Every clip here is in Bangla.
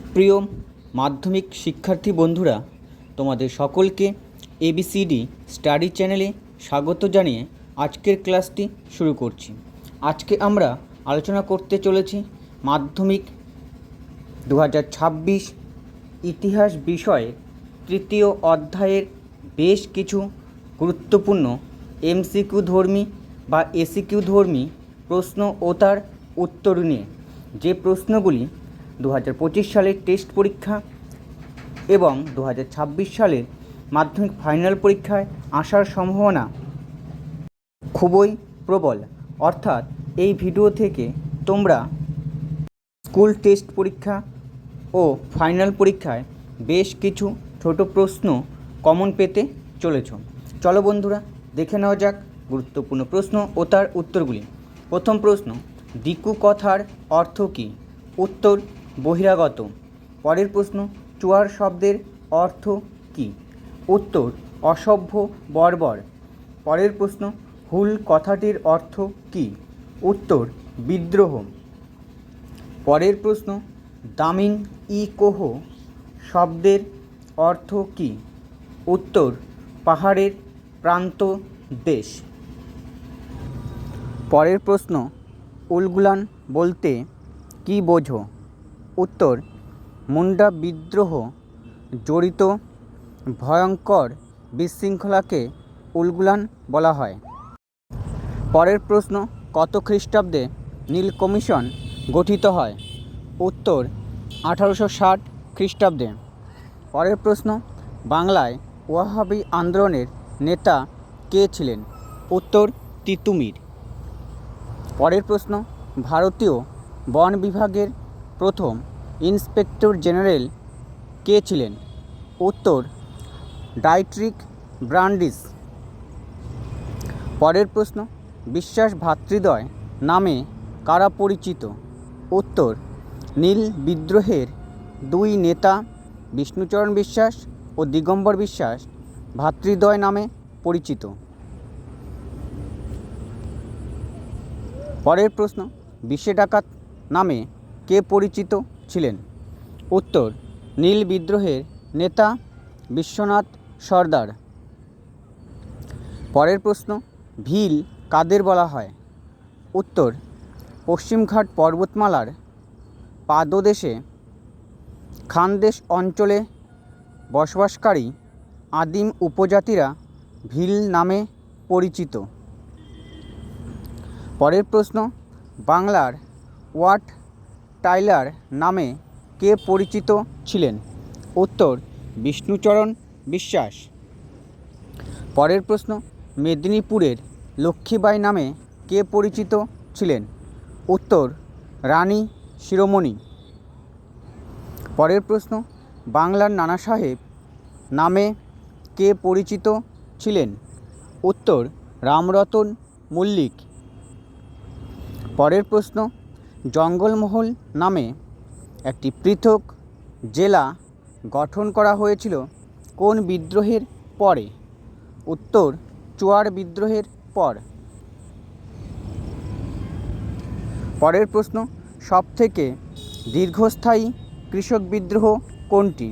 প্রিয় মাধ্যমিক শিক্ষার্থী বন্ধুরা, তোমাদের সকলকে এবিসিডি স্টাডি চ্যানেলে স্বাগত জানিয়ে আজকের ক্লাসটি শুরু করছি। আজকে আমরা আলোচনা করতে চলেছি মাধ্যমিক 2026 ইতিহাস বিষয়ে তৃতীয় অধ্যায়ের বেশ কিছু গুরুত্বপূর্ণ এমসিকিউ ধর্মী বা এসিকিউ ধর্মী প্রশ্ন ও তার উত্তর নিয়ে, যে প্রশ্নগুলি 2025 সালের টেস্ট পরীক্ষা এবং 2026 সালের মাধ্যমিক ফাইনাল পরীক্ষায় আসার সম্ভাবনা খুবই প্রবল। অর্থাৎ এই ভিডিও থেকে তোমরা স্কুল টেস্ট পরীক্ষা ও ফাইনাল পরীক্ষায় বেশ কিছু ছোট প্রশ্ন কমন পেতে চলেছ। চলো বন্ধুরা, দেখে নেওয়া যাক গুরুত্বপূর্ণ প্রশ্ন ও তার উত্তরগুলি। প্রথম প্রশ্ন, দিকু কথার অর্থ কী? উত্তর, বহিরাগত। পরের প্রশ্ন, চুয়ার শব্দের অর্থ কী? উত্তর, অসভ্য, বর্বর। পরের প্রশ্ন, হুল কথাটির অর্থ কী? উত্তর, বিদ্রোহ। পরের প্রশ্ন, দামিন ই কোহ শব্দের অর্থ কী? উত্তর, পাহাড়ের প্রান্ত দেশ। পরের প্রশ্ন, উলগুলান বলতে কী বোঝো? উত্তর, মুন্ডা বিদ্রোহ জড়িত ভয়ঙ্কর বিশৃঙ্খলাকে উলগুলান বলা হয়। পরের প্রশ্ন, কত খ্রিস্টাব্দে নীল কমিশন গঠিত হয়? উত্তর, 1860 খ্রিস্টাব্দে। পরের প্রশ্ন, বাংলায় ওয়াহাবি আন্দোলনের নেতা কে ছিলেন? উত্তর, তিতুমির। পরের প্রশ্ন, ভারতীয় বন বিভাগের প্রথম ইন্সপেক্টর জেনারেল কে ছিলেন? উত্তর, ডাইট্রিক ব্রান্ডিস। পরের প্রশ্ন, বিশ্বাস ভ্রাতৃদ্বয় নামে কারা পরিচিত? উত্তর, নীল বিদ্রোহের দুই নেতা বিষ্ণুচরণ বিশ্বাস ও দিগম্বর বিশ্বাস ভ্রাতৃদ্বয় নামে পরিচিত। পরের প্রশ্ন, বিশে ডাকাত নামে কে পরিচিত ছিলেন? উত্তর, নীল বিদ্রোহের নেতা বিশ্বনাথ সর্দার। পরের প্রশ্ন, ভিল কাদের বলা হয়? উত্তর, পশ্চিমঘাট পর্বতমালার পাদদেশে খানদেশ অঞ্চলে বসবাসকারী আদিম উপজাতিরা ভিল নামে পরিচিত। পরের প্রশ্ন, বাংলার ওয়াট টাইলার নামে কে পরিচিত ছিলেন? উত্তর, বিষ্ণুচরণ বিশ্বাস। পরের প্রশ্ন, মেদিনীপুরের লক্ষ্মীবাঈ নামে কে পরিচিত ছিলেন? উত্তর, রানী শিরোমণি। পরের প্রশ্ন, বাংলার নানা সাহেব নামে কে পরিচিত ছিলেন? উত্তর, রামরতন মল্লিক। পরের প্রশ্ন, জঙ্গলমহল নামে একটি পৃথক জেলা গঠন করা হয়েছিল কোন বিদ্রোহের পরে? উত্তর, চুয়ার বিদ্রোহের পর। পরের প্রশ্ন, সবথেকে দীর্ঘস্থায়ী কৃষক বিদ্রোহ কোনটি?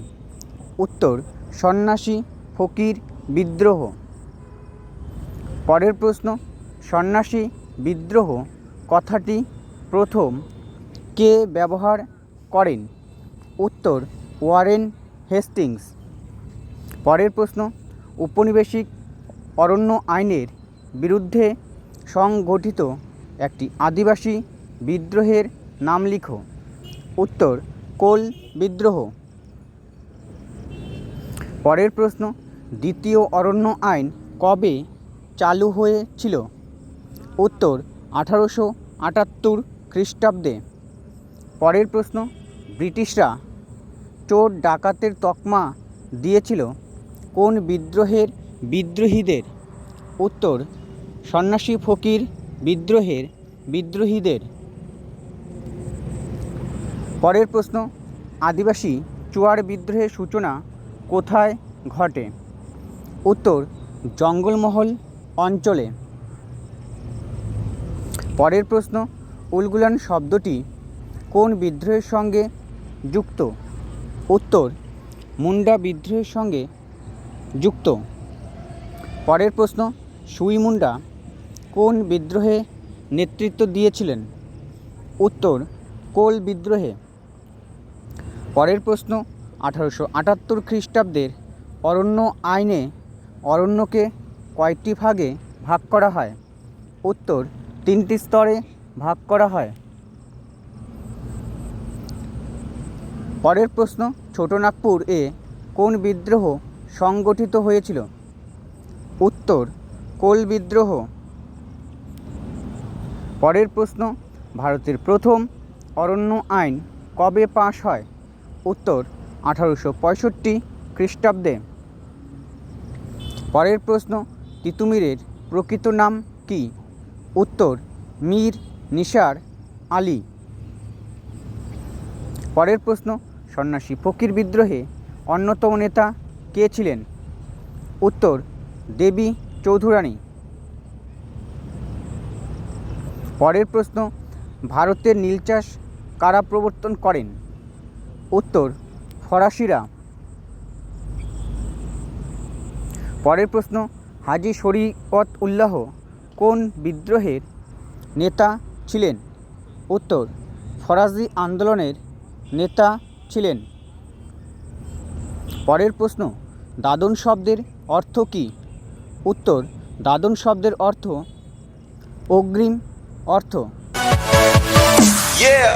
উত্তর, সন্ন্যাসী ফকির বিদ্রোহ। পরের প্রশ্ন, সন্ন্যাসী বিদ্রোহ কথাটি প্রথম কে ব্যবহার করেন? উত্তর, ওয়ারেন হেস্টিংস। পরের প্রশ্ন, উপনিবেশিক অরণ্য আইনের বিরুদ্ধে সংগঠিত একটি আদিবাসী বিদ্রোহের নাম লিখো। উত্তর, কোল বিদ্রোহ। পরের প্রশ্ন, দ্বিতীয় অরণ্য আইন কবে চালু হয়েছিল? উত্তর, 1878 খ্রিস্টাব্দে। পরের প্রশ্ন, ব্রিটিশরা চোর ডাকাতের তকমা দিয়েছিল কোন বিদ্রোহের বিদ্রোহীদের? উত্তর, সন্ন্যাসী ফকির বিদ্রোহের বিদ্রোহীদের। পরের প্রশ্ন, আদিবাসী চুয়ার বিদ্রোহের সূচনা কোথায় ঘটে? উত্তর, জঙ্গলমহল অঞ্চলে। পরের প্রশ্ন, উলগুলান শব্দটি কোন বিদ্রোহের সঙ্গে যুক্ত? উত্তর মুন্ডা বিদ্রোহের সঙ্গে যুক্ত। পরের প্রশ্ন, সুই মুন্ডা কোন বিদ্রোহে নেতৃত্ব দিয়েছিলেন? উত্তর কোল বিদ্রোহে। পরের প্রশ্ন, 1878 খ্রিস্টাব্দের অরণ্য আইনে অরণ্যকে কয়টি ভাগে ভাগ করা হয়? উত্তর 3টি স্তরে ভাগ করা হয়। পরের প্রশ্ন, ছোটনাগপুর এ কোন বিদ্রোহ সংগঠিত হয়েছিল? উত্তর কোল বিদ্রোহ। পরের প্রশ্ন, ভারতের প্রথম অরণ্য আইন কবে পাশ হয়? উত্তর 1865 খ্রিস্টাব্দে। পরের প্রশ্ন, তিতুমিরের প্রকৃত নাম কি? উত্তর মীর নিসার আলী। পরের প্রশ্ন, সন্ন্যাসী ফকির বিদ্রোহে অন্যতম নেতা কে ছিলেন? উত্তর দেবী চৌধুরানী। পরের প্রশ্ন, ভারতের নীল চাষ কারা প্রবর্তন করেন? উত্তর ফরাসিরা। পরের প্রশ্ন, হাজী শরীয়ত উল্লাহ কোন বিদ্রোহের নেতা ছিলেন? উত্তর ফরাজি আন্দোলনের নেতা ছিলেন। পরের প্রশ্ন, দাদন শব্দের অর্থ কী? উত্তর দাদন শব্দের অর্থ অগ্রিম অর্থ। Yeah.